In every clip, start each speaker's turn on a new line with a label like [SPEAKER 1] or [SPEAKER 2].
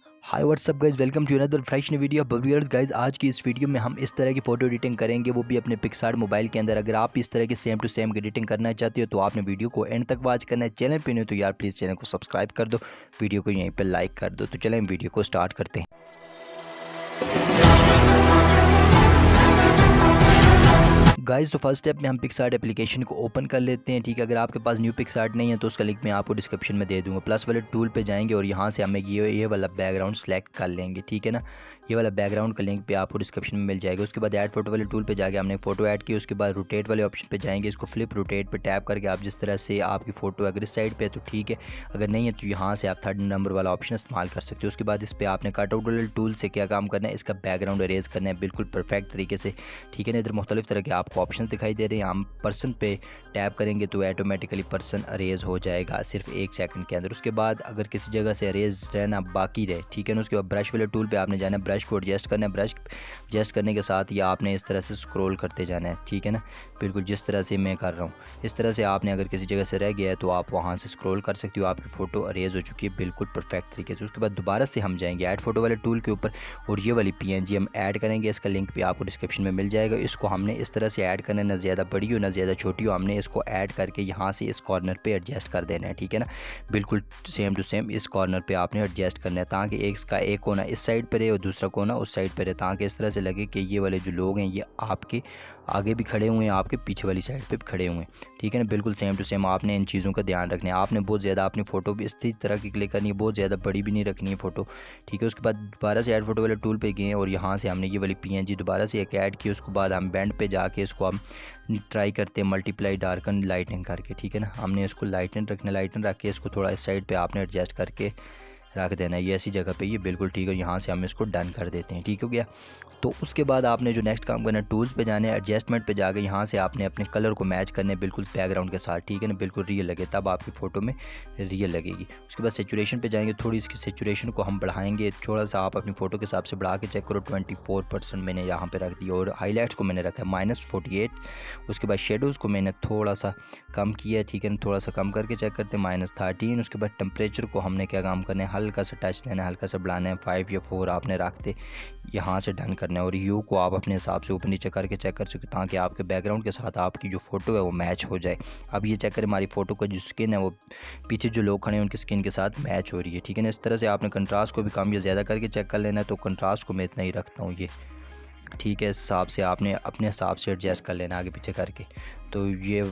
[SPEAKER 1] Hi what's up guys, welcome to another fresh new video bubbliers guys. आज की इस video में हम इस तरह की फ़ोटो एडिटिंग करेंगे, वो भी अपने पिक्सार्ट मोबाइल के अंदर। अगर आप इस तरह की सेम टू सेम एडिटिंग करना चाहते हो तो आपने वीडियो को एंड तक वॉच करना है। चैनल पे नहीं हो तो यार प्लीज़ चैनल को सब्सक्राइब कर दो, वीडियो को यहीं पर लाइक कर दो। तो चलें हम वीडियो को स्टार्ट करते हैं। गाइस तो फर्स्ट स्टेप में हम पिक्सार्ट एप्लीकेशन को ओपन कर लेते हैं। ठीक है, अगर आपके पास न्यू पिक्सार्ट नहीं है तो उसका लिंक मैं आपको डिस्क्रिप्शन में दे दूंगा। प्लस वाले टूल पे जाएंगे और यहाँ से हमें ये वाला बैकग्राउंड सेलेक्ट कर लेंगे। ठीक है ना, ये वाला बैकग्राउंड का लिंक पे आपको डिस्क्रिप्शन में मिल जाएगा। उसके बाद ऐड फोटो वाले टूल पे जाके हमने फोटो ऐड की। उसके बाद रोटेट वाले ऑप्शन पे जाएंगे, इसको फ्लिप रोटेट पे टैप करके आप जिस तरह से आपकी फ़ोटो अगर इस साइड पे है तो ठीक है, अगर नहीं है तो यहाँ से आप थर्ड नंबर वाला ऑप्शन इस्तेमाल कर सकते हो। उसके बाद इस पर आपने कट आउट वाले टूल से क्या काम करना है, इसका बैकग्राउंड अरेज करना है बिल्कुल परफेक्ट तरीके से। ठीक है ना, इधर मुख्तलिफ तरह के आपको ऑप्शन दिखाई दे रहे हैं। हम पर्सन पे टैप करेंगे तो ऑटोमेटिकली पर्सन अरेज हो जाएगा सिर्फ 1 सेकंड के अंदर। उसके बाद अगर किसी जगह से अरेज रहना बाकी रहे, ठीक है ना, उसके बाद ब्रश वाले टूल पे आपने जाना है, ब्रश को एडजस्ट करना है। ब्रश एडजस्ट करने के साथ या आपने इस तरह से स्क्रॉल करते जाना है। ठीक है ना, बिल्कुल जिस तरह से मैं कर रहा हूँ इस तरह से आपने अगर किसी जगह से रह गया है तो आप वहाँ से स्क्रॉल कर सकते हो। आपकी फ़ोटो अरेज हो चुकी है बिल्कुल परफेक्ट तरीके से। उसके बाद दोबारा से हम जाएंगे ऐड फोटो वाले टूल के ऊपर और ये वाली PNG हम ऐड करेंगे। इसका लिंक भी आपको डिस्क्रिप्शन में मिल जाएगा। इसको हमने इस तरह से ऐड करना है, ना ज़्यादा बड़ी हो ना ज़्यादा छोटी हो। हमने इसको ऐड करके यहाँ से इस कॉर्नर पे एडजस्ट कर देना है। ठीक है ना, बिल्कुल सेम टू सेम इस कॉर्नर पे आपने एडजस्ट करना है ताकि एक कोना इस साइड पर रहे और दूसरा कोना उस साइड पर रहे, ताकि इस तरह से लगे कि ये वाले जो लोग हैं ये आपके आगे भी खड़े हुए हैं, आपके पीछे वाली साइड पे भी खड़े हुए हैं। ठीक है ना, बिल्कुल सेम टू सेम आपने इन चीज़ों का ध्यान रखना है। आपने बहुत ज़्यादा अपनी फ़ोटो भी इसी तरह की क्लिक करनी है, बहुत ज़्यादा बड़ी भी नहीं रखनी है फ़ोटो। ठीक है, उसके बाद दोबारा से ऐड फोटो वाले टूल पे गए और यहाँ से हमने ये वाली PNG दोबारा से एक ऐड की। उसके बाद हम बैंड पे जाके इसको हम ट्राई करते हैं मल्टीप्लाई डार्कन लाइटनिंग करके। ठीक है ना, हमने इसको लाइटन रखना, लाइटन रख के इसको थोड़ा इस साइड पे आपने एडजस्ट करके रख देना है, ये ऐसी जगह पे, ये बिल्कुल ठीक है। यहाँ से हम इसको डन कर देते हैं। ठीक हो गया, तो उसके बाद आपने जो नेक्स्ट काम करना है, टूल्स पे जाना है, एडजस्टमेंट पे जाके यहाँ से आपने अपने कलर को मैच करना है बिल्कुल बैकग्राउंड के साथ। ठीक है ना, बिल्कुल रियल लगे, तब आपकी फ़ोटो में रियल लगेगी। उसके बाद सेचुरेशन पे जाएंगे, थोड़ी इसकी सेचुरेशन को हम बढ़ाएंगे थोड़ा सा। आप अपनी फ़ोटो के हिसाब से बढ़ा के चेक करो। 24% मैंने यहाँ पर रख दिया और हाईलाइट्स को मैंने रखा है -48। उसके बाद शेडोज़ को मैंने थोड़ा सा कम किया। ठीक है ना, थोड़ा सा कम करके चेक करते हैं -13। उसके बाद टेम्परेचर को हमने क्या काम करना है, हल्का सा टच देना है, हल्का सा बढ़ाना है, 5 या 4 आपने रखते यहाँ से डन करना है। और यू को आप अपने हिसाब से ऊपर नीचे करके चेक कर सकते ताकि आपके बैकग्राउंड के साथ आपकी जो फ़ोटो है वो मैच हो जाए। अब ये चेक करें, हमारी फ़ोटो का जो स्किन है वो पीछे जो लोग खड़े हैं उनकी स्किन के साथ मैच हो रही है। ठीक है ना, इस तरह से आपने कंट्रास्ट को भी कम या ज़्यादा करके चेक कर लेना है। तो कंट्रास्ट को मैं इतना ही रखता हूँ ये। ठीक है, इस हिसाब से आपने अपने हिसाब से एडजस्ट कर लेना आगे पीछे करके। तो ये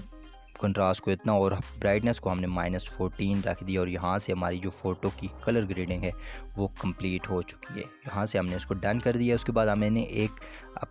[SPEAKER 1] कंट्रास्ट को इतना और ब्राइटनेस को हमने -14 रख दिया और यहाँ से हमारी जो फ़ोटो की कलर ग्रेडिंग है वो कंप्लीट हो चुकी है। यहाँ से हमने इसको डन कर दिया। उसके बाद हमें एक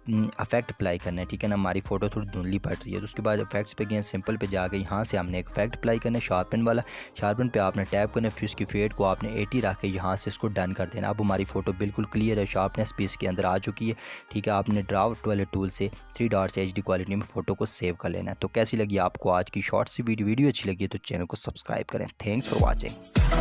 [SPEAKER 1] इफेक्ट अप्लाई करना है। ठीक है ना, हमारी फ़ोटो थोड़ी धुंधली पड़ रही है तो उसके बाद इफेक्ट्स पे गए, सिंपल पे जाके यहाँ से हमने एक इफेक्ट अप्लाई करना है, शार्पन वाला। शार्पन पे आपने टैप करना है, फिर इसकी फेड को आपने 80 रख के यहाँ से इसको डन कर देना। अब हमारी फ़ोटो बिल्कुल क्लियर है, शार्पनेस भी इसके अंदर आ चुकी है। ठीक है, आपने ड्राफ्ट वाले टूल से 3 डॉट्स HD क्वालिटी में फ़ोटो को सेव कर लेना है। तो कैसी लगी आपको आज की शॉर्ट सी वीडियो अच्छी लगी है तो चैनल को सब्सक्राइब करें। Thanks for watching.